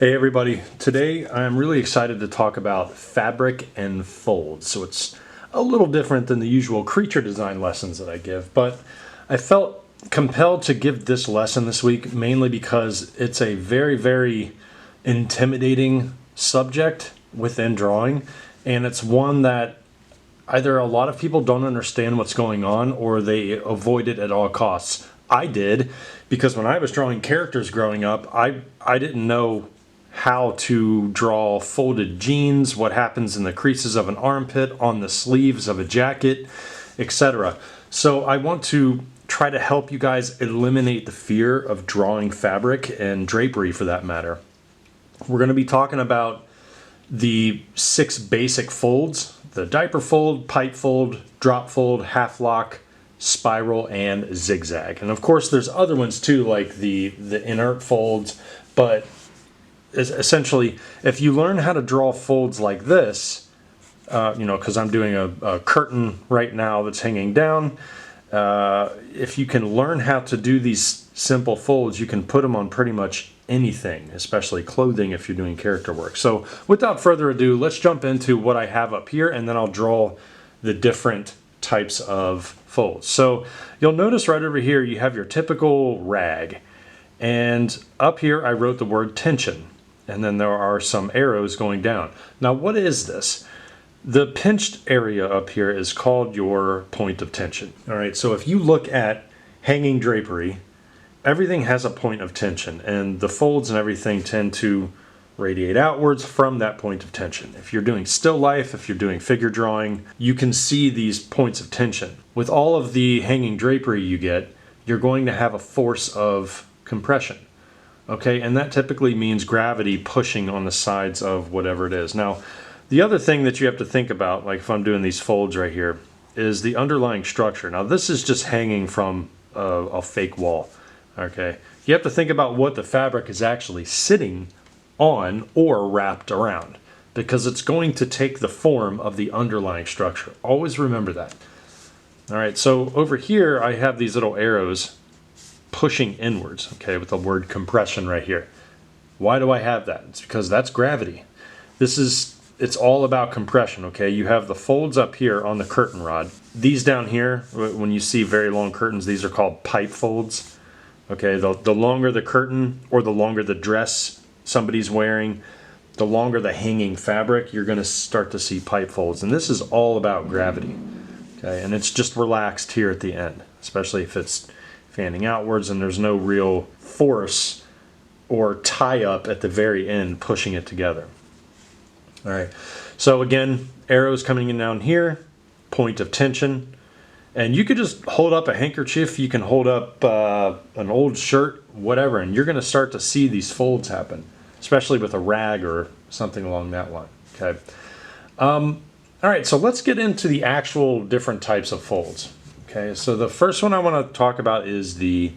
Hey everybody, today I'm really excited to talk about fabric and folds. So it's a little different than the usual creature design lessons that I give, but I felt compelled to give this lesson this week mainly because it's a very intimidating subject within drawing, and it's one that either a lot of people don't understand what's going on or they avoid it at all costs. I did, because when I was drawing characters growing up, I didn't know how to draw folded jeans, what happens in the creases of an armpit, on the sleeves of a jacket, etc. So I want to try to help you guys eliminate the fear of drawing fabric and drapery for that matter. We're going to be talking about the 6 basic folds: the diaper fold, pipe fold, drop fold, half lock, spiral, and zigzag. And of course there's other ones too, like the inert folds, but essentially, if you learn how to draw folds like this, because I'm doing a curtain right now that's hanging down, if you can learn how to do these simple folds, you can put them on pretty much anything, especially clothing if you're doing character work. So without further ado, let's jump into what I have up here, and then I'll draw the different types of folds. So you'll notice right over here you have your typical rag, and up here I wrote the word tension, and then there are some arrows going down. Now what is this? The pinched area up here is called your point of tension. All right, so if you look at hanging drapery, everything has a point of tension, and the folds and everything tend to radiate outwards from that point of tension. If you're doing still life, if you're doing figure drawing, you can see these points of tension. With all of the hanging drapery you get, you're going to have a force of compression. Okay, and that typically means gravity pushing on the sides of whatever it is. Now, the other thing that you have to think about, like if I'm doing these folds right here, is the underlying structure. Now, this is just hanging from a fake wall. Okay, you have to think about what the fabric is actually sitting on or wrapped around, because it's going to take the form of the underlying structure. Always remember that. All right, so over here I have these little arrows pushing inwards, okay, with the word compression right here. Why do I have that? It's because that's gravity. It's all about compression, okay? You have the folds up here on the curtain rod. These down here, when you see very long curtains, these are called pipe folds. Okay, the longer the curtain or the longer the dress somebody's wearing, the longer the hanging fabric, you're going to start to see pipe folds. And this is all about gravity, okay? And it's just relaxed here at the end, especially if it's fanning outwards and there's no real force or tie up at the very end pushing it together. All right, so again, arrows coming in down here, point of tension, and you could just hold up a handkerchief, you can hold up an old shirt, whatever, and you're going to start to see these folds happen, especially with a rag or something along that line. Okay. All right, so let's get into the actual different types of folds. Okay, so the first one I want to talk about is the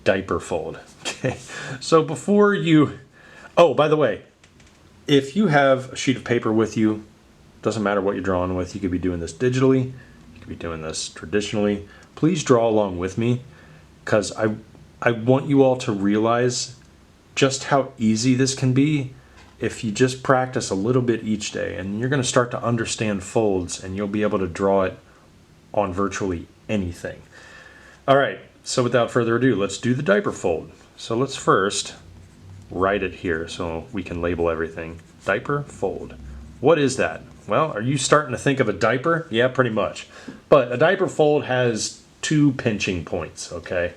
diaper fold. Okay, so before you, oh, by the way, if you have a sheet of paper with you, doesn't matter what you're drawing with, you could be doing this digitally, you could be doing this traditionally, please draw along with me, because I want you all to realize just how easy this can be if you just practice a little bit each day, and you're going to start to understand folds and you'll be able to draw it on virtually anything. All right, so without further ado, let's do the diaper fold. So let's first write it here so we can label everything. Diaper fold. What is that? Well, are you starting to think of a diaper? Yeah, pretty much. But a diaper fold has 2 pinching points, okay?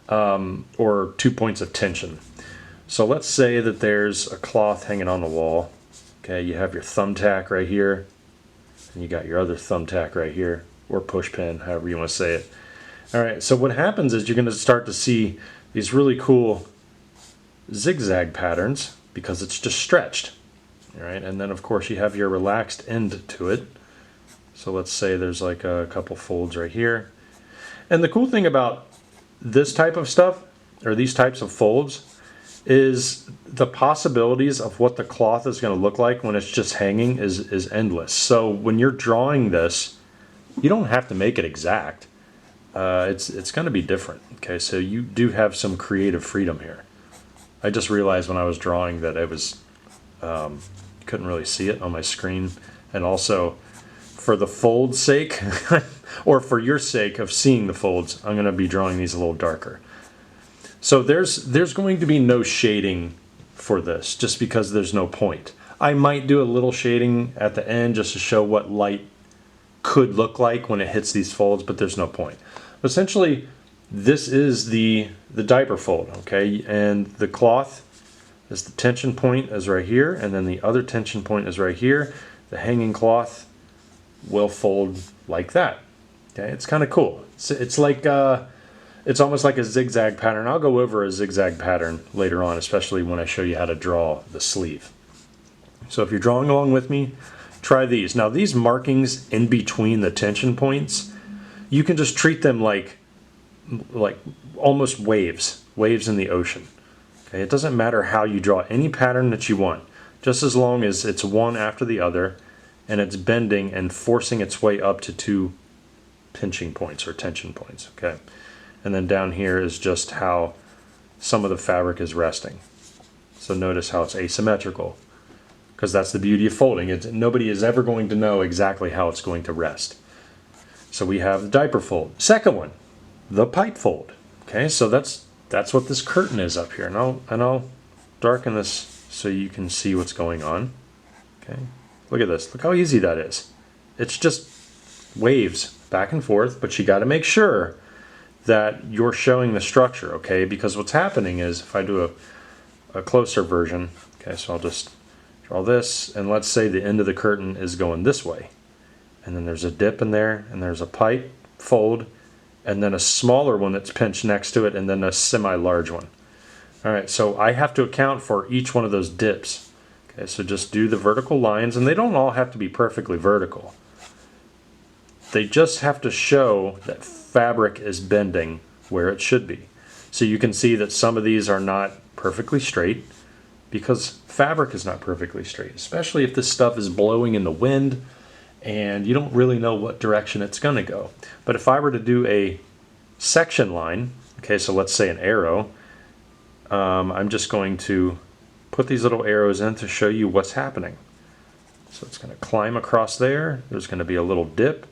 Or 2 points of tension. So let's say that there's a cloth hanging on the wall. Okay, you have your thumbtack right here, and you got your other thumbtack right here, or push pin, however you want to say it. All right, so what happens is you're going to start to see these really cool zigzag patterns because it's just stretched. All right, and then of course you have your relaxed end to it. So let's say there's like a couple folds right here. And the cool thing about this type of stuff, or these types of folds, is the possibilities of what the cloth is going to look like when it's just hanging is endless. So when you're drawing this, you don't have to make it exact. It's going to be different. Okay, so you do have some creative freedom here. I just realized when I was drawing that it was, couldn't really see it on my screen. And also, for the fold's sake, or for your sake of seeing the folds, I'm going to be drawing these a little darker. So there's going to be no shading for this, just because there's no point. I might do a little shading at the end just to show what light could look like when it hits these folds, but there's no point. Essentially, this is the diaper fold, okay? And the cloth is the tension point is right here, and then the other tension point is right here. The hanging cloth will fold like that. Okay, it's kind of cool. It's like it's almost like a zigzag pattern. I'll go over a zigzag pattern later on, especially when I show you how to draw the sleeve. So if you're drawing along with me, try these. Now these markings in between the tension points, you can just treat them like almost waves in the ocean. Okay, it doesn't matter how you draw any pattern that you want, just as long as it's one after the other and it's bending and forcing its way up to two pinching points or tension points. Okay, and then down here is just how some of the fabric is resting. So notice how it's asymmetrical, because that's the beauty of folding. Nobody is ever going to know exactly how it's going to rest. So we have the diaper fold. Second one, the pipe fold. Okay, so that's what this curtain is up here, and I'll darken this so you can see what's going on. Okay, look at this. Look how easy that is. It's just waves back and forth, but you got to make sure that you're showing the structure. Okay, because what's happening is, if I do a closer version, okay, so I'll just draw this, and let's say the end of the curtain is going this way, and then there's a dip in there, and there's a pipe fold, and then a smaller one that's pinched next to it, and then a semi-large one. All right, so I have to account for each one of those dips. Okay, so just do the vertical lines, and they don't all have to be perfectly vertical. They just have to show that fabric is bending where it should be. So you can see that some of these are not perfectly straight, because fabric is not perfectly straight, especially if this stuff is blowing in the wind and you don't really know what direction it's going to go. But if I were to do a section line, okay, so let's say an arrow, I'm just going to put these little arrows in to show you what's happening. So it's going to climb across there, there's going to be a little dip,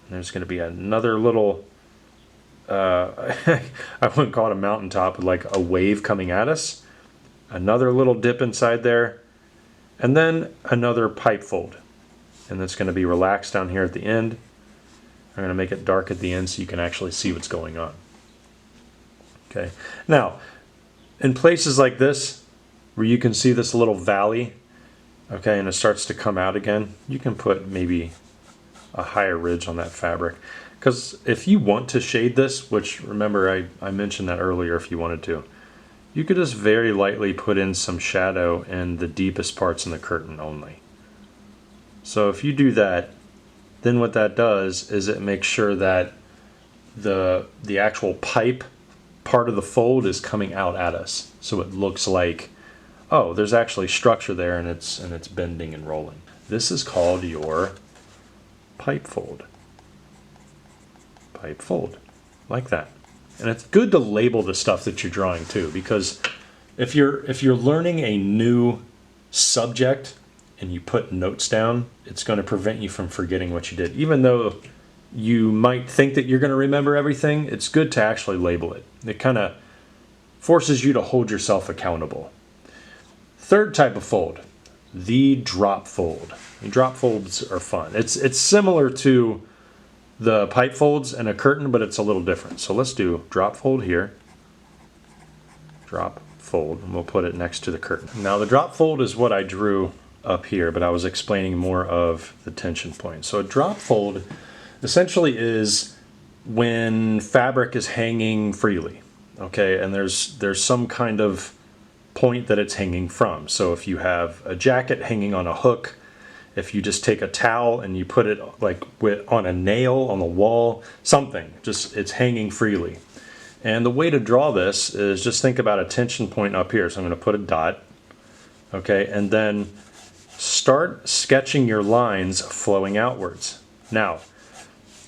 and there's going to be another little, I wouldn't call it a mountaintop, but like a wave coming at us, another little dip inside there, and then another pipe fold. And it's going to be relaxed down here at the end. I'm going to make it dark at the end so you can actually see what's going on. Okay. Now, in places like this, where you can see this little valley, okay, and it starts to come out again, you can put maybe a higher ridge on that fabric. Because if you want to shade this, which remember I mentioned that earlier if you wanted to, you could just very lightly put in some shadow in the deepest parts in the curtain only. So if you do that, then what that does is it makes sure that the actual pipe part of the fold is coming out at us. So it looks like, oh, there's actually structure there, and it's bending and rolling. This is called your pipe fold. Pipe fold, like that. And it's good to label the stuff that you're drawing too, because if you're learning a new subject and you put notes down, it's going to prevent you from forgetting what you did. Even though you might think that you're going to remember everything, it's good to actually label it. It kind of forces you to hold yourself accountable. Third type of fold, the drop fold. The drop folds are fun. It's similar to the pipe folds and a curtain, but it's a little different. So let's do drop fold here, drop fold, and we'll put it next to the curtain. Now the drop fold is what I drew up here, but I was explaining more of the tension point. So a drop fold essentially is when fabric is hanging freely, okay, and there's some kind of point that it's hanging from. So if you have a jacket hanging on a hook, if you just take a towel and you put it like on a nail on the wall, something, just it's hanging freely. And the way to draw this is just think about a tension point up here. So I'm going to put a dot, okay, and then start sketching your lines flowing outwards. Now,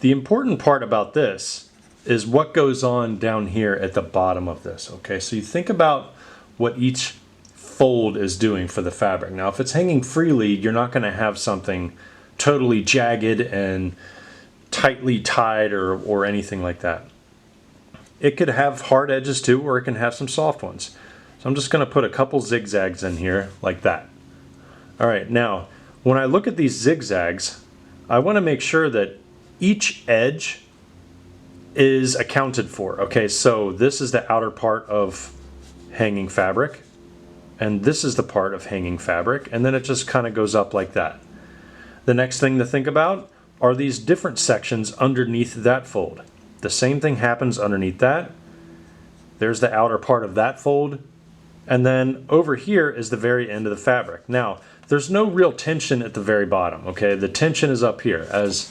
the important part about this is what goes on down here at the bottom of this, okay? So you think about what each fold is doing for the fabric. Now, if it's hanging freely, you're not going to have something totally jagged and tightly tied or anything like that. It could have hard edges too, or it can have some soft ones. So I'm just going to put a couple zigzags in here like that. All right, now when I look at these zigzags, I want to make sure that each edge is accounted for. Okay, so this is the outer part of hanging fabric, and this is the part of hanging fabric, and then it just kind of goes up like that. The next thing to think about are these different sections underneath that fold. The same thing happens underneath that. There's the outer part of that fold, and then over here is the very end of the fabric. Now, there's no real tension at the very bottom, okay? The tension is up here. As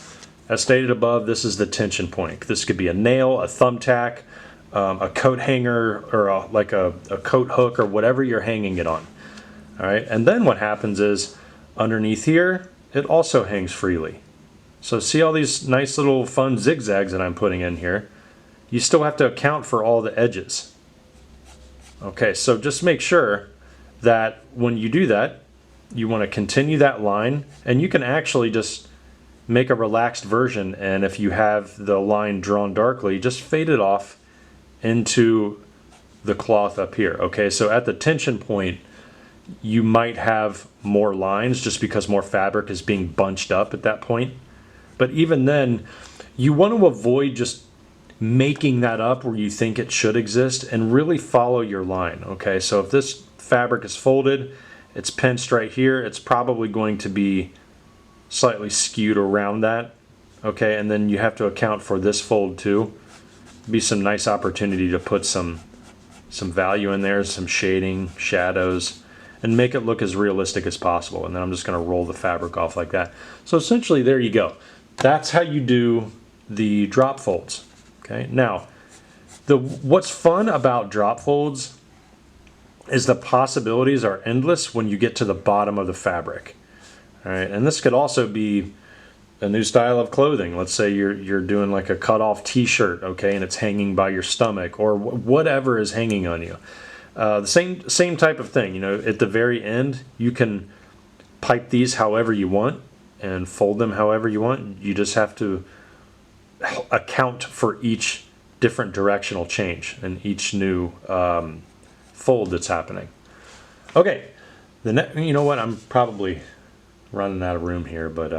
stated above, this is the tension point. This could be a nail, a thumbtack, a coat hanger, or like a coat hook, or whatever you're hanging it on. All right, and then what happens is underneath here, it also hangs freely. So see all these nice little fun zigzags that I'm putting in here? You still have to account for all the edges. Okay, so just make sure that when you do that, you want to continue that line, and you can actually just make a relaxed version, and if you have the line drawn darkly, just fade it off into the cloth up here. Okay, so at the tension point, you might have more lines just because more fabric is being bunched up at that point. But even then, you want to avoid just making that up where you think it should exist, and really follow your line. Okay, so if this fabric is folded, it's pinched right here, it's probably going to be slightly skewed around that. Okay, and then you have to account for this fold too. Be some nice opportunity to put some value in there, some shading, shadows, and make it look as realistic as possible. And then I'm just going to roll the fabric off like that. So essentially, there you go. That's how you do the drop folds. Okay, now what's fun about drop folds is the possibilities are endless when you get to the bottom of the fabric. All right, and this could also be a new style of clothing. Let's say you're doing like a cut-off t-shirt, okay, and it's hanging by your stomach, or whatever is hanging on you. The same type of thing. You know, at the very end, you can pipe these however you want and fold them however you want. You just have to account for each different directional change and each new fold that's happening. Okay, you know what? I'm probably running out of room here, but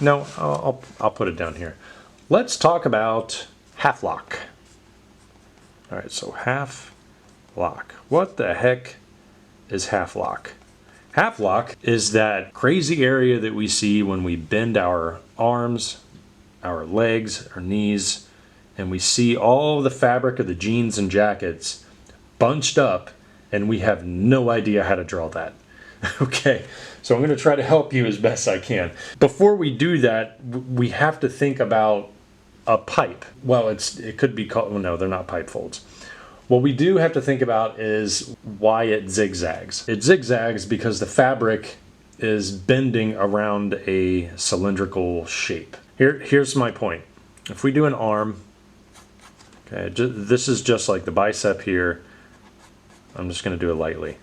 no, I'll put it down here. Let's talk about half lock. All right, so half lock. What the heck is half lock? Half lock is that crazy area that we see when we bend our arms, our legs, our knees, and we see all the fabric of the jeans and jackets bunched up, and we have no idea how to draw that. Okay, so I'm going to try to help you as best I can. Before we do that, we have to think about a pipe. Well, it could be called, well, no, they're not pipe folds. What we do have to think about is why it zigzags. It zigzags because the fabric is bending around a cylindrical shape. Here's my point. If we do an arm, okay, this is just like the bicep here. I'm just going to do it lightly.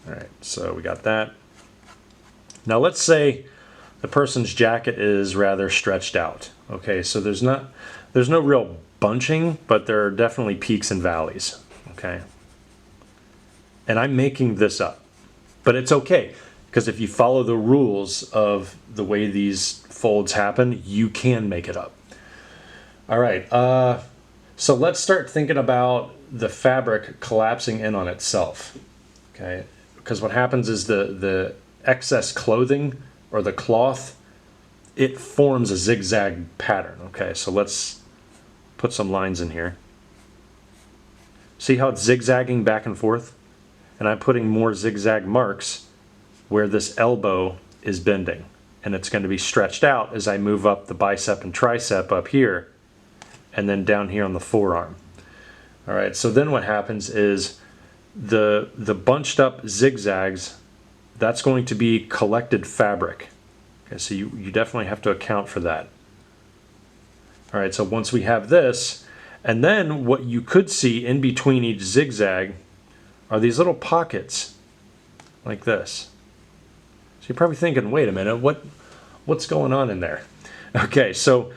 All right, so we got that. Now let's say the person's jacket is rather stretched out. Okay, so there's no real bunching, but there are definitely peaks and valleys. Okay, and I'm making this up, but it's okay, because if you follow the rules of the way these folds happen, you can make it up. All right, so let's start thinking about the fabric collapsing in on itself. Okay, because what happens is the excess clothing or the cloth, it forms a zigzag pattern. Okay, so let's put some lines in here. See how it's zigzagging back and forth? And I'm putting more zigzag marks where this elbow is bending, and it's going to be stretched out as I move up the bicep and tricep up here, and then down here on the forearm. All right, so then what happens is the bunched up zigzags, that's going to be collected fabric. Okay, so you definitely have to account for that. All right, so once we have this, and then what you could see in between each zigzag are these little pockets like this. So you're probably thinking, wait a minute, what's going on in there? Okay, so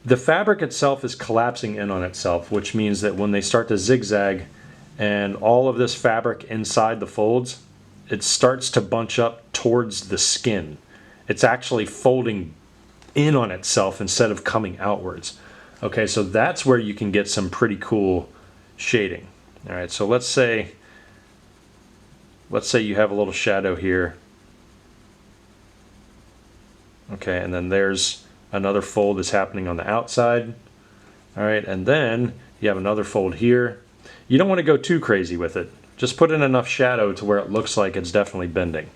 the fabric itself is collapsing in on itself, which means that when they start to zigzag and all of this fabric inside the folds, it starts to bunch up towards the skin. It's actually folding in on itself instead of coming outwards. Okay, so that's where you can get some pretty cool shading. All right, so let's say you have a little shadow here. Okay, and then there's another fold that's happening on the outside. All right, and then you have another fold here. You don't want to go too crazy with it. Just put in enough shadow to where it looks like it's definitely bending.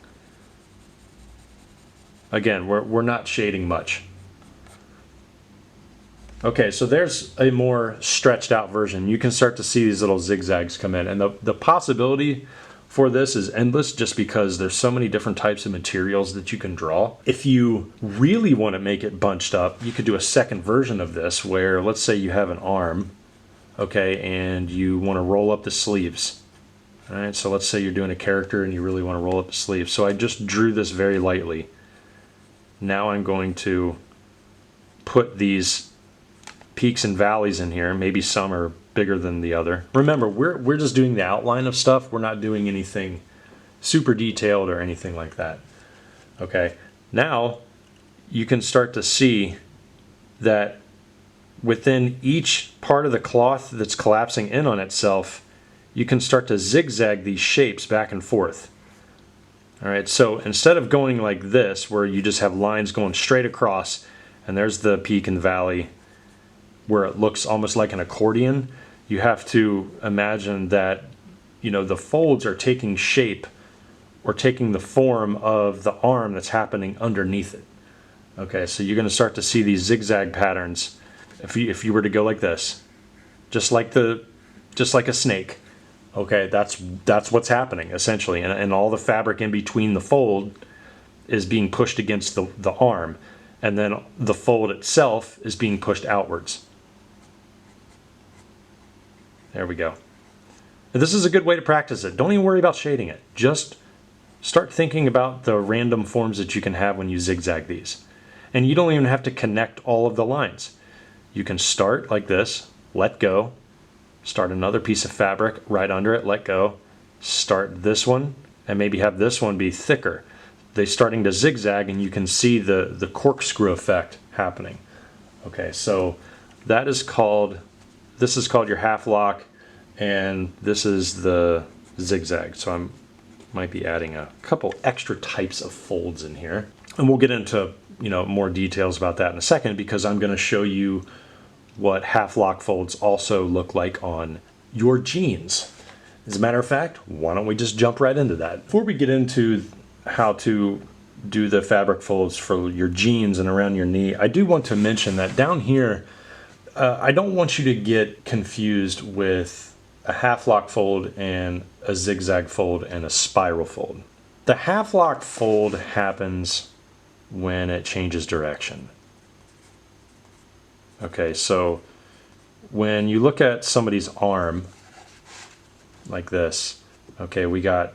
Again, we're not shading much. Okay, so there's a more stretched out version. You can start to see these little zigzags come in, and the possibility for this is endless just because there's so many different types of materials that you can draw. If you really want to make it bunched up, you could do a second version of this where, let's say you have an arm, okay, and you want to roll up the sleeves. All right, so let's say you're doing a character and you really want to roll up the sleeves. So I just drew this very lightly. Now I'm going to put these peaks and valleys in here. Maybe some are bigger than the other. Remember, we're just doing the outline of stuff. We're not doing anything super detailed or anything like that. Okay, now you can start to see that within each part of the cloth that's collapsing in on itself, you can start to zigzag these shapes back and forth. All right, so instead of going like this, where you just have lines going straight across, and there's the peak and valley, where it looks almost like an accordion, you have to imagine that, you know, the folds are taking shape or taking the form of the arm that's happening underneath it. Okay, so you're going to start to see these zigzag patterns if you were to go like this, just like a snake. Okay, that's what's happening essentially, and all the fabric in between the fold is being pushed against the arm, and then the fold itself is being pushed outwards. There we go. This is a good way to practice it. Don't even worry about shading it. Just start thinking about the random forms that you can have when you zigzag these. And you don't even have to connect all of the lines. You can start like this, let go, start another piece of fabric right under it, let go, start this one, and maybe have this one be thicker. They're starting to zigzag, and you can see the corkscrew effect happening. Okay, so that is called, this is called your half lock, and this is the zigzag. So I might be adding a couple extra types of folds in here, and we'll get into, you know, more details about that in a second, because I'm going to show you what half lock folds also look like on your jeans. As a matter of fact, why don't we just jump right into that? Before we get into how to do the fabric folds for your jeans and around your knee, I do want to mention that down here, I don't want you to get confused with a half lock fold and a zigzag fold and a spiral fold. The half lock fold happens when it changes direction. Okay, so when you look at somebody's arm like this, okay, we got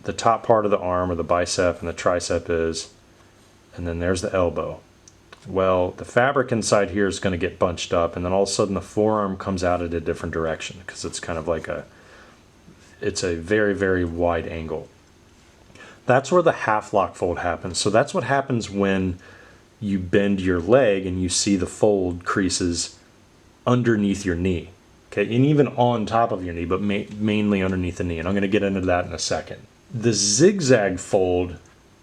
the top part of the arm, or the bicep, and the tricep is, and then there's the elbow. Well, the fabric inside here is going to get bunched up, and then all of a sudden the forearm comes out at a different direction because it's kind of like it's a very, very wide angle. That's where the half lock fold happens. So that's what happens when you bend your leg and you see the fold creases underneath your knee. Okay, and even on top of your knee, but mainly underneath the knee. And I'm going to get into that in a second. The zigzag fold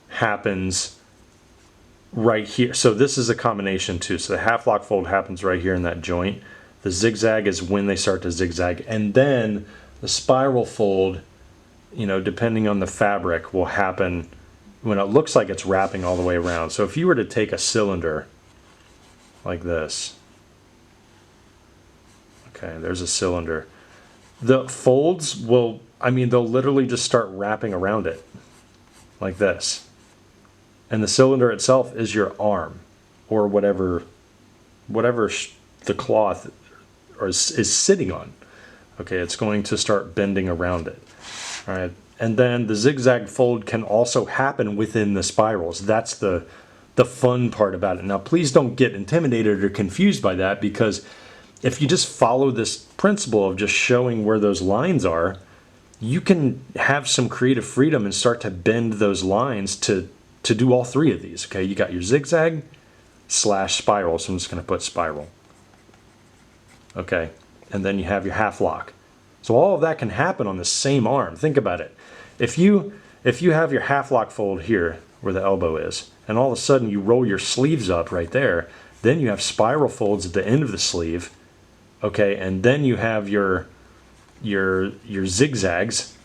happens right here. So this is a combination too. So the half lock fold happens right here in that joint. The zigzag is when they start to zigzag. And then the spiral fold, you know, depending on the fabric, will happen when it looks like it's wrapping all the way around. So if you were to take a cylinder like this, okay, there's a cylinder. The folds will, I mean, they'll literally just start wrapping around it like this. And the cylinder itself is your arm, or whatever the cloth is sitting on. Okay, it's going to start bending around it. All right, and then the zigzag fold can also happen within the spirals. That's the fun part about it. Now, please don't get intimidated or confused by that, because if you just follow this principle of just showing where those lines are, you can have some creative freedom and start to bend those lines to do all three of these. Okay, you got your zigzag slash spiral, so I'm just going to put spiral. Okay, and then you have your half lock. So all of that can happen on the same arm. Think about it. If you have your half lock fold here where the elbow is, and all of a sudden you roll your sleeves up right there, then you have spiral folds at the end of the sleeve. Okay, and then you have your zigzags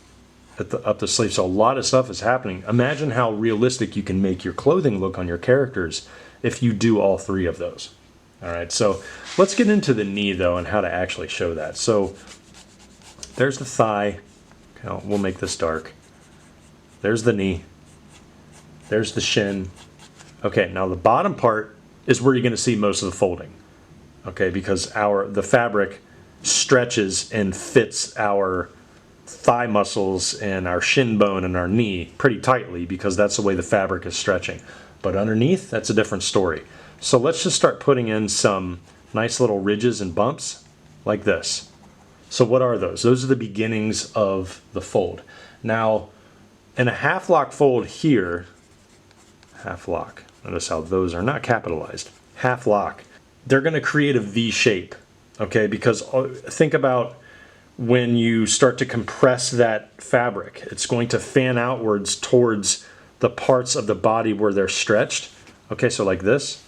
up the sleeve. So a lot of stuff is happening. Imagine how realistic you can make your clothing look on your characters if you do all three of those. All right, so let's get into the knee though and how to actually show that. So there's the thigh. Okay, we'll make this dark. There's the knee. There's the shin. Okay, now the bottom part is where you're going to see most of the folding. Okay, because the fabric stretches and fits our thigh muscles and our shin bone and our knee pretty tightly, because that's the way the fabric is stretching. But underneath, that's a different story. So let's just start putting in some nice little ridges and bumps like this. So what are those? Those are the beginnings of the fold. Now, in a half lock fold here, half lock, notice how those are not capitalized. Half lock, they're going to create a V shape, okay? Because think about when you start to compress that fabric, it's going to fan outwards towards the parts of the body where they're stretched. Okay, so like this.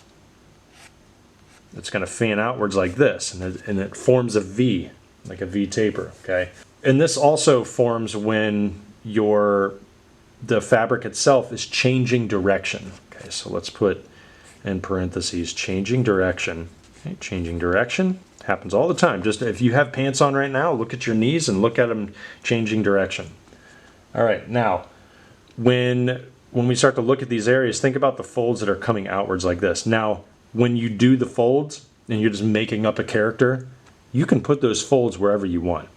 It's going to fan outwards like this, and it forms a V, like a V taper, okay? And this also forms when the fabric itself is changing direction. Okay, so let's put in parentheses, changing direction. Okay, changing direction happens all the time. Just if you have pants on right now, look at your knees and look at them changing direction. All right, now, when we start to look at these areas, think about the folds that are coming outwards like this. Now, when you do the folds and you're just making up a character, you can put those folds wherever you want.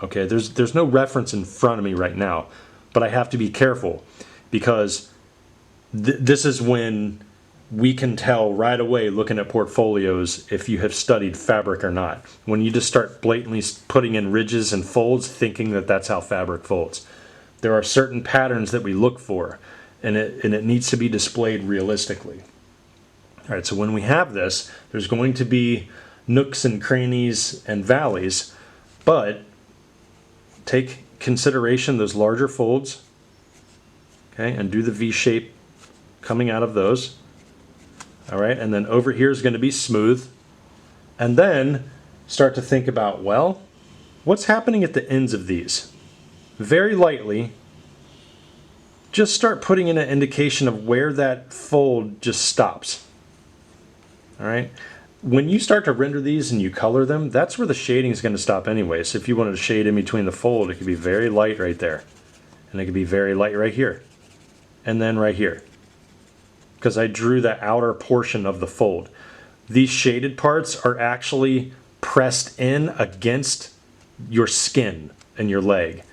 Okay, there's no reference in front of me right now, but I have to be careful, because this is when we can tell right away looking at portfolios if you have studied fabric or not. When you just start blatantly putting in ridges and folds thinking that that's how fabric folds. There are certain patterns that we look for, and it needs to be displayed realistically. All right, so when we have this, there's going to be nooks and crannies and valleys, but take consideration those larger folds, okay, and do the V shape coming out of those. All right, and then over here is going to be smooth, and then start to think about, well, what's happening at the ends of these? Very lightly, just start putting in an indication of where that fold just stops. All right, when you start to render these and you color them, that's where the shading is going to stop anyway. So if you wanted to shade in between the fold, it could be very light right there, and it could be very light right here, and then right here, because I drew the outer portion of the fold. These shaded parts are actually pressed in against your skin and your leg.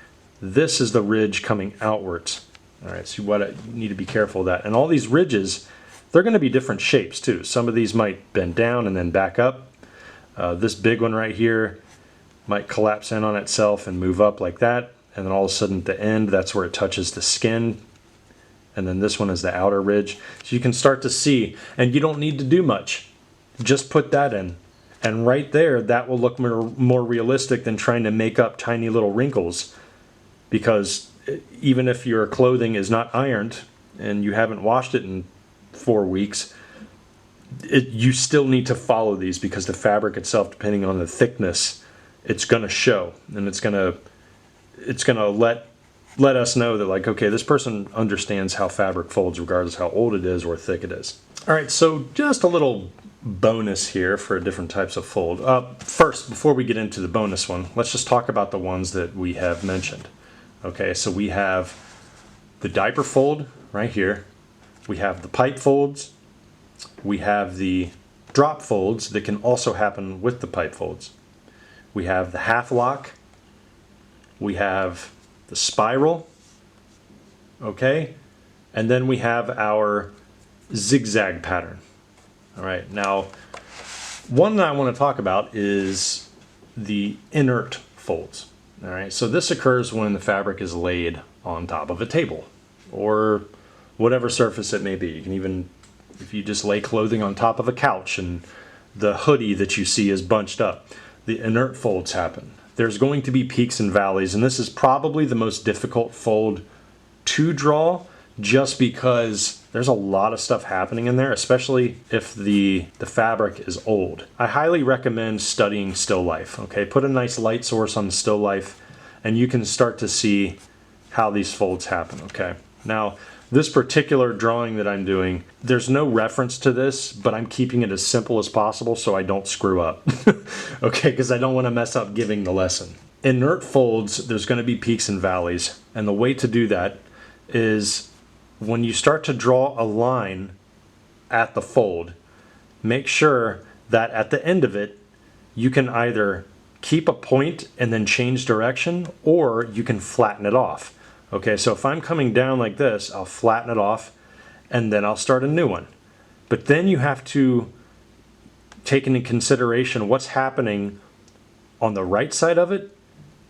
This is the ridge coming outwards. All right, so you need to be careful of that. And all these ridges, they're going to be different shapes too. Some of these might bend down and then back up. This big one right here might collapse in on itself and move up like that. And then all of a sudden at the end, that's where it touches the skin. And then this one is the outer ridge. So you can start to see, and you don't need to do much. Just put that in. And right there, that will look more realistic than trying to make up tiny little wrinkles. Because even if your clothing is not ironed and you haven't washed it in 4 weeks, you still need to follow these, because the fabric itself, depending on the thickness, it's going to show. And it's going to let us know that, like, okay, this person understands how fabric folds regardless how old it is or thick it is. All right, so just a little bonus here for different types of fold. First, before we get into the bonus one, let's just talk about the ones that we have mentioned. Okay, so we have the diaper fold right here. We have the pipe folds. We have the drop folds that can also happen with the pipe folds. We have the half lock. We have the spiral, okay? And then we have our zigzag pattern. All right, now one that I want to talk about is the inert folds. All right, so this occurs when the fabric is laid on top of a table or whatever surface it may be. You can even, if you just lay clothing on top of a couch and the hoodie that you see is bunched up, the inert folds happen. There's going to be peaks and valleys, and this is probably the most difficult fold to draw just because there's a lot of stuff happening in there, especially if the fabric is old. I highly recommend studying still life, okay? Put a nice light source on the still life and you can start to see how these folds happen, okay? Now, this particular drawing that I'm doing, there's no reference to this, but I'm keeping it as simple as possible so I don't screw up, okay? Because I don't want to mess up giving the lesson. Inert folds, there's going to be peaks and valleys, and the way to do that is when you start to draw a line at the fold, make sure that at the end of it, you can either keep a point and then change direction, or you can flatten it off. Okay, so if I'm coming down like this, I'll flatten it off and then I'll start a new one. But then you have to take into consideration what's happening on the right side of it,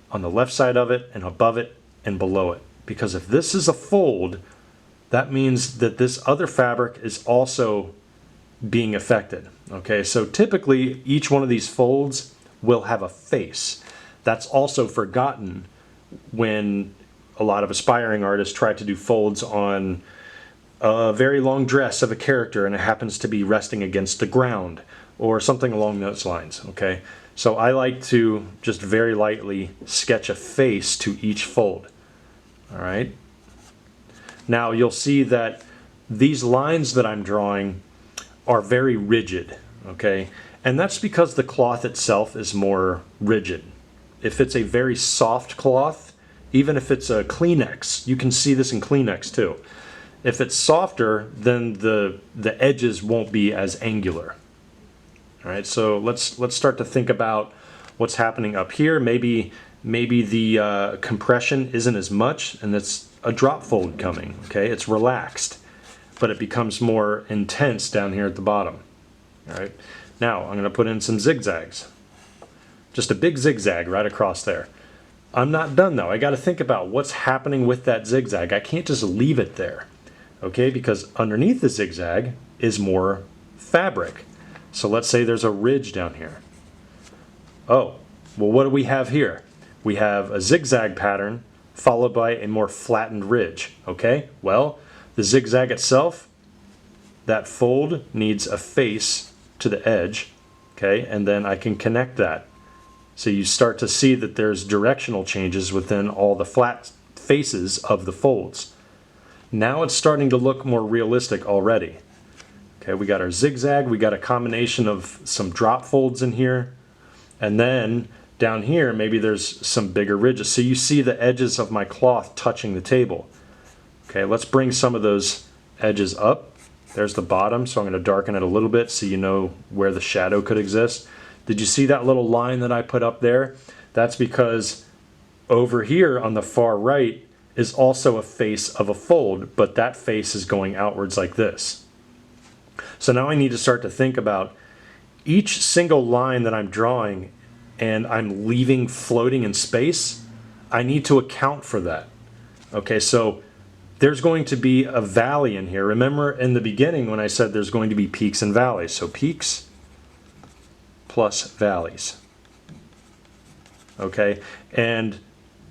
on the left side of it, and above it and below it. Because if this is a fold, that means that this other fabric is also being affected. Okay, so typically each one of these folds will have a face. That's also forgotten when a lot of aspiring artists try to do folds on a very long dress of a character and it happens to be resting against the ground or something along those lines, okay? So I like to just very lightly sketch a face to each fold, all right? Now you'll see that these lines that I'm drawing are very rigid, okay? And that's because the cloth itself is more rigid. If it's a very soft cloth, even if it's a Kleenex, you can see this in Kleenex too. If it's softer, then the edges won't be as angular. All right, so let's start to think about what's happening up here. Maybe the compression isn't as much, and it's a drop fold coming. Okay, it's relaxed, but it becomes more intense down here at the bottom. All right, now I'm going to put in some zigzags, just a big zigzag right across there. I'm not done though. I got to think about what's happening with that zigzag. I can't just leave it there, okay? Because underneath the zigzag is more fabric. So let's say there's a ridge down here. Oh, well, what do we have here? We have a zigzag pattern followed by a more flattened ridge, okay? Well, the zigzag itself, that fold needs a face to the edge, okay? And then I can connect that. So you start to see that there's directional changes within all the flat faces of the folds. Now it's starting to look more realistic already. Okay, we got our zigzag, we got a combination of some drop folds in here, and then down here maybe there's some bigger ridges. So you see the edges of my cloth touching the table. Okay, let's bring some of those edges up. There's the bottom, so I'm going to darken it a little bit so you know where the shadow could exist. Did you see that little line that I put up there? That's because over here on the far right is also a face of a fold, but that face is going outwards like this. So now I need to start to think about each single line that I'm drawing and I'm leaving floating in space. I need to account for that. Okay, so there's going to be a valley in here. Remember in the beginning when I said there's going to be peaks and valleys. So peaks plus valleys. Okay, and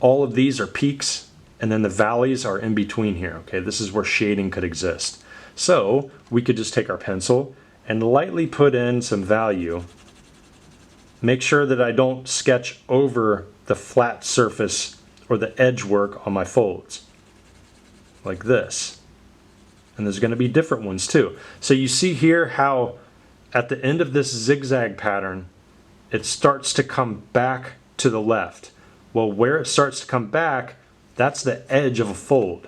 all of these are peaks and then the valleys are in between here. Okay, this is where shading could exist. So we could just take our pencil and lightly put in some value. Make sure that I don't sketch over the flat surface or the edge work on my folds like this. And there's going to be different ones too. So you see here how at the end of this zigzag pattern, it starts to come back to the left. Well, where it starts to come back, that's the edge of a fold.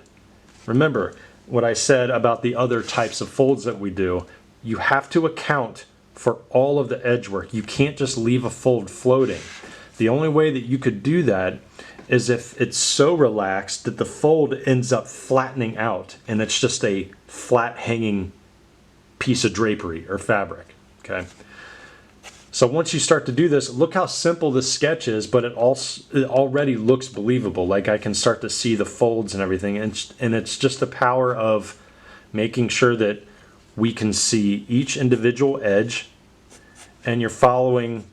Remember what I said about the other types of folds that we do. You have to account for all of the edge work. You can't just leave a fold floating. The only way that you could do that is if it's so relaxed that the fold ends up flattening out and it's just a flat hanging piece of drapery or fabric, okay? So once you start to do this, look how simple this sketch is, but it already looks believable. Like I can start to see the folds and everything, and it's just the power of making sure that we can see each individual edge, and you're following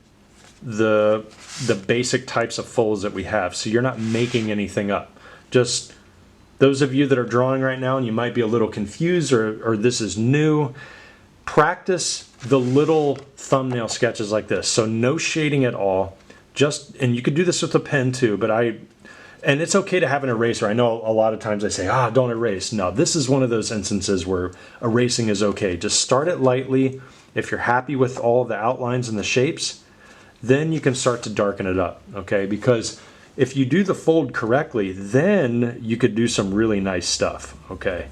the basic types of folds that we have. So you're not making anything up. Just those of you that are drawing right now and you might be a little confused or this is new, practice the little thumbnail sketches like this. So no shading at all. And you could do this with a pen too, and it's okay to have an eraser. I know a lot of times I say, don't erase. No, this is one of those instances where erasing is okay. Just start it lightly. If you're happy with all the outlines and the shapes, then you can start to darken it up, okay? Because if you do the fold correctly, then you could do some really nice stuff, okay?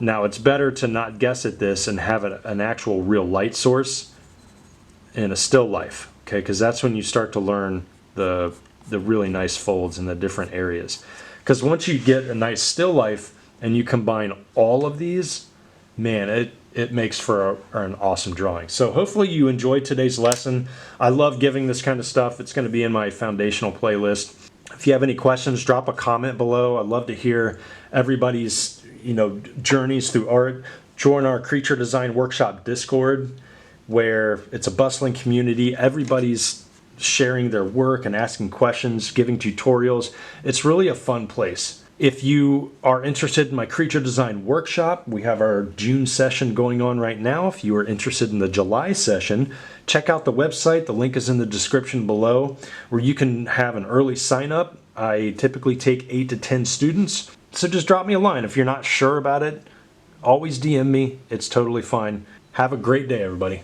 Now it's better to not guess at this and have an actual real light source in a still life, okay? Because that's when you start to learn the really nice folds in the different areas. Because once you get a nice still life and you combine all of these, man, it makes for an awesome drawing. So hopefully you enjoyed today's lesson. I love giving this kind of stuff. It's going to be in my foundational playlist. If you have any questions, drop a comment below. I'd love to hear everybody's journeys through art. Join our Creature Design Workshop Discord, where it's a bustling community. Everybody's sharing their work and asking questions, giving tutorials. It's really a fun place. If you are interested in my Creature Design Workshop, we have our June session going on right now. If you are interested in the July session, check out the website. The link is in the description below, where you can have an early sign up. I typically take 8 to 10 students. So just drop me a line. If you're not sure about it, always DM me. It's totally fine. Have a great day, everybody.